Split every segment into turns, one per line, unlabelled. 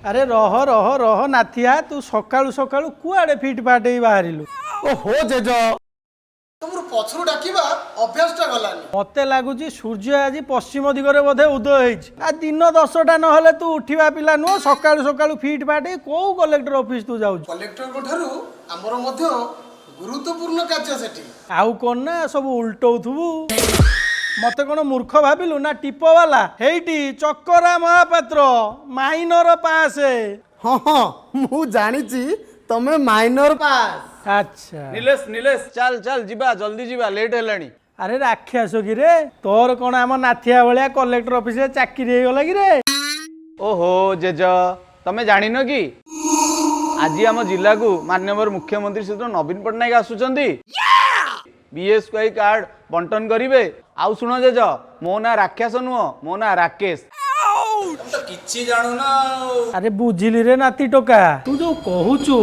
अरे रह रह रह नाथिया तू सकाळू सकाळू कुआडे फिट फाट ही बाहरिलु
ओहो जेज तुमर पछरु डाकिबा अभ्यासटा गलानी
मते लागुची सूर्य आज पश्चिम दिगरे बोधे उदय होइछ आ दिन 10टा नहले तू उठिबा पिला नु सकाळू सकाळू फिट फाट को कलेक्टर ऑफिस तू जाउछ
कलेक्टर को ठारू हमरो मध्य गुरुत्वपूर्ण कार्य सेठी
आउ कोन ना सब उल्टौथुबु मते कोन मूर्ख भाबिलु ना टिपो वाला हेइटी चक्करा महापात्र माइनर पास
हाँ हाँ मु जानिची तमे माइनर पास
अच्छा
नीलेश नीलेश चल चल जीवा जल्दी जीवा लेट हेलानी
अरे राक्षस कि रे तोर कोन आम नाथिया भलिया कलेक्टर ऑफिस रे चाकरी हे गला कि रे
ओहो जेज तमे जानी न कि आज आम जिला को माननीय मुख्यमंत्री श्री नवीन पट्टनायक आसुचंदी बीएसवाई कार्ड बंटन करिवे आउ सुनो जेज मो ना राक्षस नुह मो ना राकेश
तो किछि जानु ना
अरे बुझिली रे नाती टोका तू जो कहूचु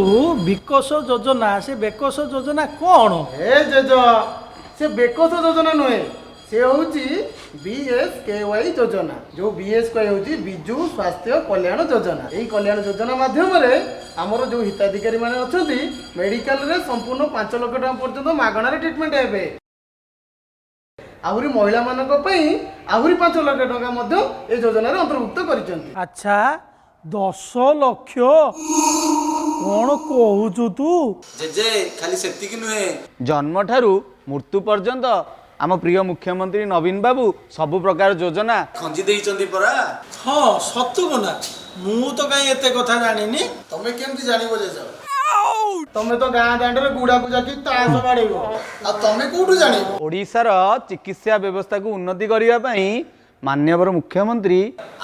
विकास योजना से बेकस योजना कौन
ए जेज से बेकस योजना नुहे से होची बीएसकेवाई योजना जो बीएसकेवाई होची बिजु स्वास्थ्य कल्याण योजना एही कल्याण योजना माध्यम रे हमरो जो हिताधिकारी माने अछंती मेडिकल रे संपूर्ण 5 लाख टका पर्यंत मागणा रे ट्रीटमेंट हेबे आहुरी महिला मानक पई आहुरी 5 लाख टका मध्ये ए योजना रे अंतर्भुक्त करिसंती
अच्छा 10 लाख कौन कहूचु तू
जेजे खाली सेति कि नुहे
जन्म ठारू मृत्यु पर्यंत आम प्रिय मुख्यमंत्री नवीन बाबू सबु प्रकार योजना
खंजी देइचंदी परा
हाँ सतु ना मु तो कहीं एते कथा जानिनी
तमे केमति जानिबो जेज तमे तो गां दांड रे गुडा पूजा की तास बाड़ेबो आ तमे कोठु जानिबो
ओडिशार चिकित्सा व्यवस्था को उन्नति करने पई माननीय मुख्यमंत्री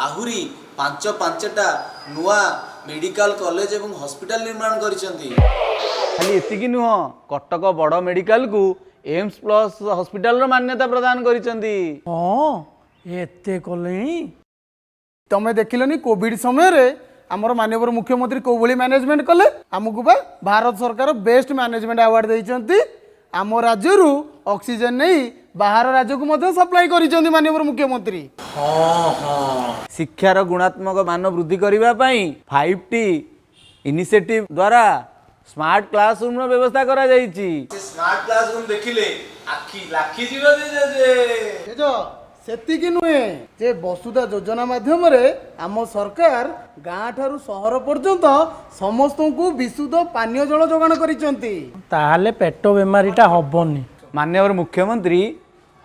आहुरी 5टा नुआ मेडिकल कॉलेज एवं हॉस्पिटल निर्माण करिसंदी
खाली एतिकी नुह कटक बड़ मेडिकल को एम्स प्लस हॉस्पिटल रो मान्यता प्रदान करिसंदी
हाँ एते कलेनी
तमे देखिलनी कोविड समय रे हमर माननीय मुख्यमंत्री को भली मैनेजमेंट कले हमकु बा भारत सरकार बेस्ट मैनेजमेंट अवार्ड देइचंती आम राज्य रु ऑक्सीजन नहीं बाहर राज्य को मध्य सप्लाई करिसंती माननीय मुख्यमंत्री
शिक्षार गुणात्मक मान वृद्धि करने पई 5T इनिशिएटिव द्वारा स्मार्ट क्लासरूम रो व्यवस्था करा जाइछि
से स्मार्ट क्लासरूम देखिले आखी लाखी जीव जे
जो सेतिकी नुहे जे वसुधा योजना माध्यम रे आम सरकार गाँ ठारू शहर पर्यंत समस्त को विशुद्ध पानीय जल जोगान करिसंती
ताहले पेट बेमारीटा हबनी
माननीय मुख्यमंत्री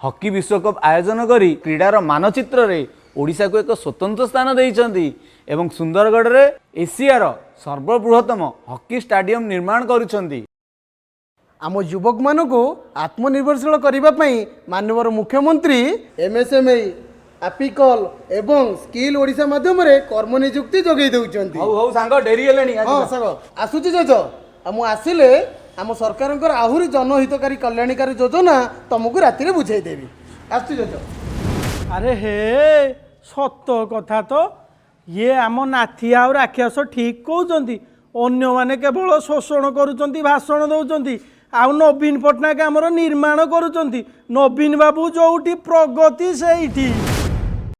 हॉकी विश्वकप आयोजन करी क्रीडार मानचित्र रे ओडिशा को एक स्वतंत्र स्थान देइछंती एवं सुंदरगढ़ रे एशियार सर्वबृहत्तम हॉकी स्टेडियम निर्माण करुछंती
आम युवक मान को आत्मनिर्भरशील करने माननीय मुख्यमंत्री एमएसएमई एपिकल एवं स्किल ओडिशा माध्यम रे कर्म नियुक्ति जोगै दउछंती
हौ हौ सांग डेरी हेलेनी
हां सांग आसुची जेज मु आसिले आम सरकारंकर आहुरी जनहितकारी कल्याणकारी योजना तुमको राति रे बुझाई देबी आसुची जेज
अरे हे सत कथा तो ये आम नाथिया और राक्षस ठीक कहउचंती अन्य माने केवल शोषण करूचंती भाषण दउचंती आउ नवीन पट्टनायक आमर निर्माण करूचंती नवीन बाबू जोउठी प्रगति सेठी